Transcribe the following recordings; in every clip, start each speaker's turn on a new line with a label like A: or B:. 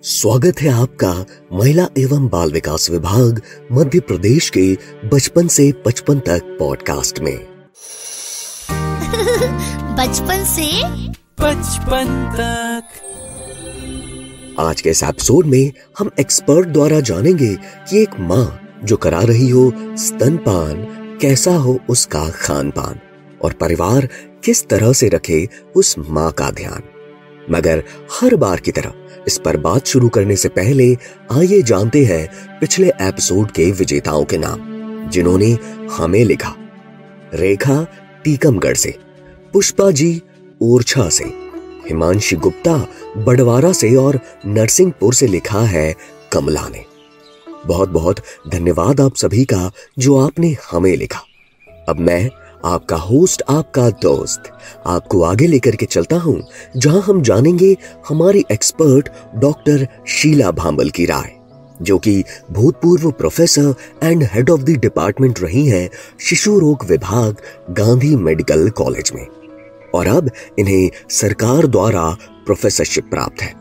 A: स्वागत है आपका महिला एवं बाल विकास विभाग मध्य प्रदेश के बचपन से 55 तक पॉडकास्ट में।
B: बचपन से
C: 55 तक।
A: आज के इस एपिसोड में हम एक्सपर्ट द्वारा जानेंगे कि एक माँ जो करा रही हो स्तनपान, कैसा हो उसका खान पान और परिवार किस तरह से रखे उस माँ का ध्यान। मगर हर बार की तरह इस पर बात शुरू करने से पहले आइए जानते हैं पिछले एपिसोड के विजेताओं के नाम, जिन्होंने हमें लिखा। रेखा टीकमगढ़ से, पुष्पा जी ओरछा से, हिमांशी गुप्ता बड़वारा से और नरसिंहपुर से लिखा है कमला ने। बहुत बहुत धन्यवाद आप सभी का जो आपने हमें लिखा। अब मैं आपका होस्ट, आपका दोस्त, आपको आगे लेकर के चलता हूं जहां हम जानेंगे हमारी एक्सपर्ट डॉक्टर शीला भांबल की राय, जो कि भूतपूर्व professor and head of the department रही हैं शिशु रोग विभाग, गांधी मेडिकल कॉलेज में, और अब इन्हें सरकार द्वारा प्रोफेसरशिप प्राप्त है।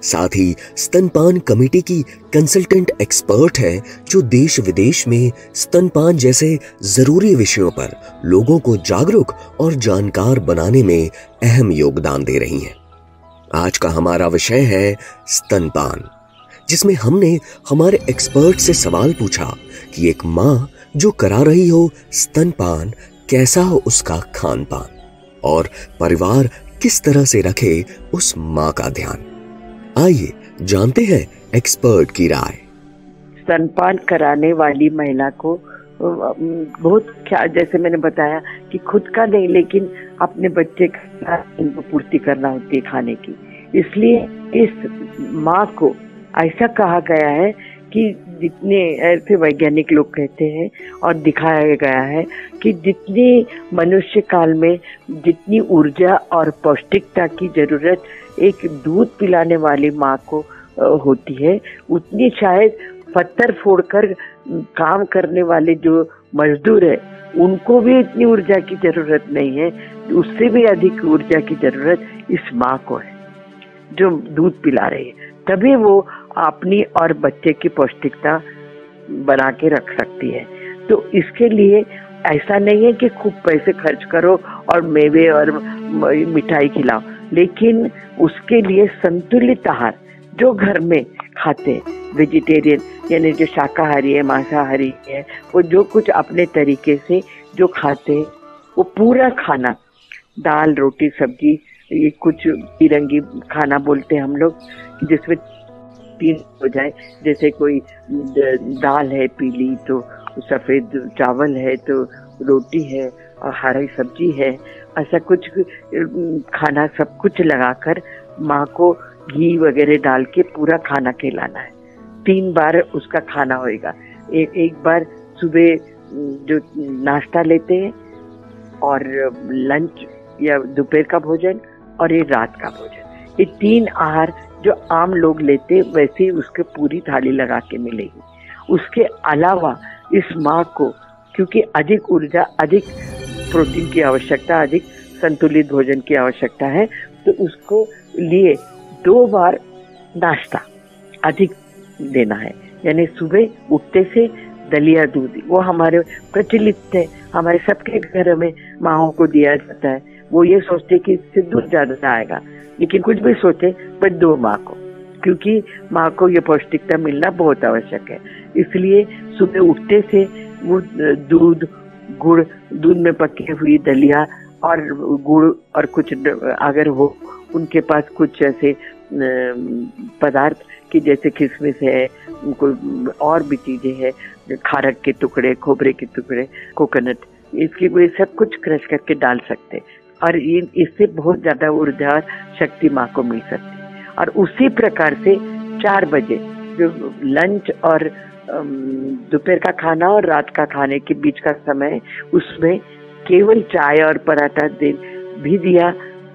A: साथ ही स्तनपान कमेटी की कंसल्टेंट एक्सपर्ट है, जो देश विदेश में स्तनपान जैसे जरूरी विषयों पर लोगों को जागरूक और जानकार बनाने में अहम योगदान दे रही हैं। आज का हमारा विषय है स्तनपान, जिसमें हमने हमारे एक्सपर्ट से सवाल पूछा कि एक माँ जो करा रही हो स्तनपान, कैसा हो उसका खान पान और परिवार किस तरह से रखे उस माँ का ध्यान। आइए जानते हैं एक्सपर्ट की राय।
D: स्तनपान कराने वाली महिला को बहुत जैसे मैंने बताया कि खुद का नहीं, लेकिन अपने बच्चे का इनको पूर्ति करना होती है खाने की। इसलिए इस माँ को ऐसा कहा गया है कि जितने ऐसे वैज्ञानिक लोग कहते हैं और दिखाया गया है कि जितनी मनुष्य काल में जितनी ऊर्जा और पौष्टिकता की जरूरत एक दूध पिलाने वाली माँ को होती है, उतनी शायद पत्थर फोड़कर काम करने वाले जो मजदूर है उनको भी इतनी ऊर्जा की जरूरत नहीं है। उससे भी अधिक ऊर्जा की जरूरत इस माँ को है जो दूध पिला रही है, तभी वो अपनी और बच्चे की पौष्टिकता बना के रख सकती है। तो इसके लिए ऐसा नहीं है कि खूब पैसे खर्च करो और मेवे और मिठाई खिलाओ, लेकिन उसके लिए संतुलित आहार जो घर में खाते हैं, वेजिटेरियन यानी जो शाकाहारी है, मांसाहारी है, वो जो कुछ अपने तरीके से जो खाते हैं वो पूरा खाना, दाल रोटी सब्जी, ये कुछ तिरंगी खाना बोलते हैं हम लोग, जिसमें तीन हो जाए, जैसे कोई दाल है पीली तो सफेद चावल है तो रोटी है और हरी सब्जी है, ऐसा कुछ खाना सब कुछ लगाकर माँ को घी वगैरह डाल के पूरा खाना खिलाना है। 3 बार उसका खाना होएगा। एक बार सुबह जो नाश्ता लेते हैं और लंच या दोपहर का भोजन और ये रात का भोजन, ये 3 आहार जो आम लोग लेते वैसे ही उसके पूरी थाली लगा के मिलेगी। उसके अलावा इस माँ को क्योंकि अधिक ऊर्जा, अधिक प्रोटीन की आवश्यकता, अधिक संतुलित भोजन की आवश्यकता है, तो उसको लिए 2 बार नाश्ता अधिक देना है। यानी सुबह उठते से दलिया दूध, वो हमारे प्रचलित है, हमारे सबके घर में माँओं को दिया जाता है। वो ये सोचते कि इससे दूध ज्यादा आएगा, लेकिन कुछ भी सोचे पर 2 माँ को, क्योंकि माँ को ये पौष्टिकता मिलना बहुत आवश्यक है। इसलिए सुबह उठते से वो दूध, गुड़, दूध में पकी हुई दलिया और गुड़ और कुछ अगर हो उनके पास कुछ ऐसे पदार्थ कि जैसे किशमिश है, कोई और भी चीजें हैं, खारक के टुकड़े, खोबरे के टुकड़े, कोकोनट, इसकी वो सब कुछ क्रश करके डाल सकते और इससे बहुत ज्यादा ऊर्जा और शक्ति माँ को मिल सकती है। और उसी प्रकार से 4 बजे जो लंच और दोपहर का खाना और रात का खाने के बीच का समय, उसमें केवल चाय और पराठा भी दिया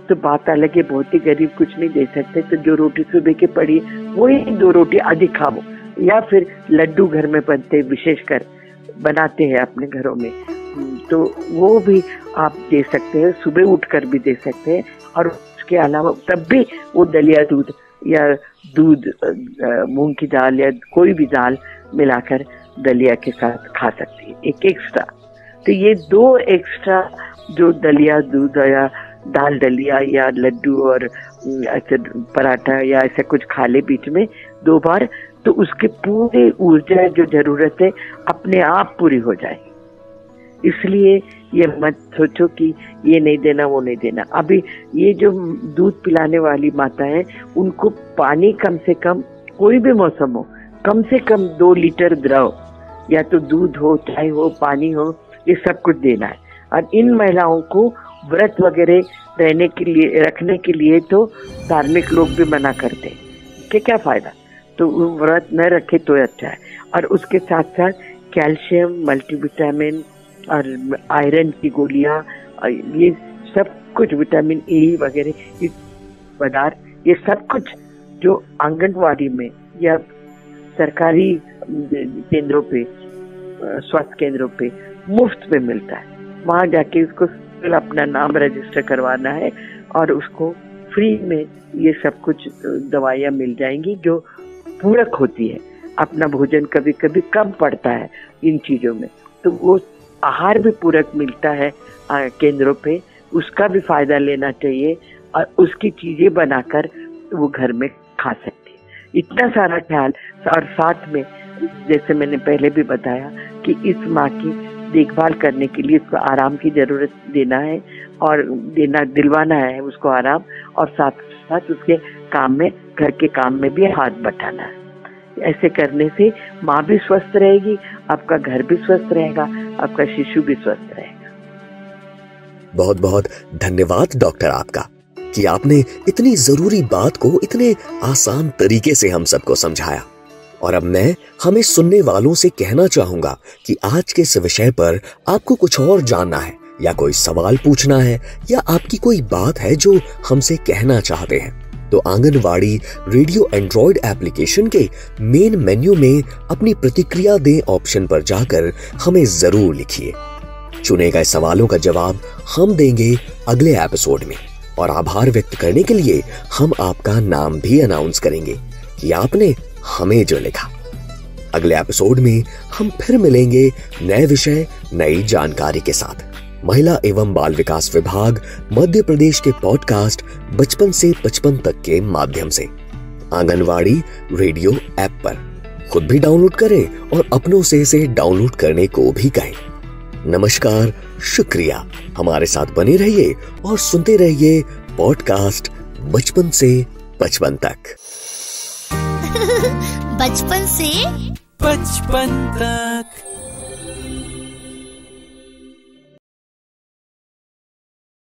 D: तो बात अलग है। बहुत ही गरीब कुछ नहीं दे सकते, तो जो रोटी सुबह की पड़ी वही 2 रोटी अधिक खाओ, या फिर लड्डू घर में बनते, विशेषकर बनाते हैं अपने घरों में, तो वो भी आप दे सकते हैं, सुबह उठकर भी दे सकते हैं। और उसके अलावा तब भी वो दलिया दूध या दूध, मूंग की दाल या कोई भी दाल मिलाकर दलिया के साथ खा सकती है, एक एक्स्ट्रा। तो ये 2 एक्स्ट्रा जो दलिया, दूध या दाल दलिया या लड्डू और ऐसे पराठा या ऐसा कुछ खा ले बीच में 2 बार, तो उसके पूरे ऊर्जा जो जरूरत है अपने आप पूरी हो जाएगी। इसलिए ये मत सोचो कि ये नहीं देना वो नहीं देना। अभी ये जो दूध पिलाने वाली माता है उनको पानी कम से कम, कोई भी मौसम हो, कम से कम 2 लीटर द्रव, या तो दूध हो, चाय हो, पानी हो, ये सब कुछ देना है। और इन महिलाओं को व्रत वगैरह रहने के लिए, रखने के लिए तो धार्मिक लोग भी मना करते हैं कि क्या फायदा, तो व्रत न रखे तो अच्छा है। और उसके साथ साथ कैल्शियम, मल्टीविटामिन और आयरन की गोलियां, ये सब कुछ, विटामिन ए वगैरह, ये पदार्थ, ये सब कुछ जो आंगनवाड़ी में या सरकारी केंद्रों पे, स्वास्थ्य केंद्रों पे मुफ्त में मिलता है। वहां जाके उसको अपना नाम रजिस्टर करवाना है और उसको फ्री में ये सब कुछ दवाइयाँ मिल जाएंगी जो पूरक होती है। अपना भोजन कभी कभी कम पड़ता है इन चीजों में, तो वो आहार भी पूरक मिलता है केंद्रों पे, उसका भी फायदा लेना चाहिए और उसकी चीजें बनाकर वो घर में खा सकती है। इतना सारा ख्याल, और साथ में जैसे मैंने पहले भी बताया कि इस माँ की देखभाल करने के लिए उसको आराम की जरूरत देना है और दिलवाना है उसको आराम, और साथ साथ उसके काम में, घर के काम में भी हाथ बटाना है। ऐसे करने से माँ भी स्वस्थ रहेगी, आपका घर भी स्वस्थ रहेगा, आपका शिशु भी स्वस्थ रहेगा।
A: बहुत बहुत धन्यवाद डॉक्टर आपका कि आपने इतनी जरूरी बात को इतने आसान तरीके से हम सबको समझाया। और अब मैं हमें सुनने वालों से कहना चाहूंगा कि आज के इस विषय पर आपको कुछ और जानना है या कोई सवाल पूछना है या आपकी कोई बात है जो हमसे कहना चाहते हैं, तो आंगनवाड़ी रेडियो एंड्रॉइड एप्लीकेशन के मेन मेन्यू में अपनी प्रतिक्रिया दें ऑप्शन पर जाकर हमें जरूर लिखिए। चुने गए सवालों का जवाब हम देंगे अगले एपिसोड में, और आभार व्यक्त करने के लिए हम आपका नाम भी अनाउंस करेंगे कि आपने हमें जो लिखा। अगले एपिसोड में हम फिर मिलेंगे नए विषय, नई जानकारी के साथ। महिला एवं बाल विकास विभाग मध्य प्रदेश के पॉडकास्ट बचपन से 55 तक के माध्यम से आंगनवाड़ी रेडियो ऐप पर खुद भी डाउनलोड करें और अपनों से इसे डाउनलोड करने को भी कहें। नमस्कार, शुक्रिया। हमारे साथ बने रहिए और सुनते रहिए पॉडकास्ट बचपन से 55 तक।
C: बचपन से 55 तक।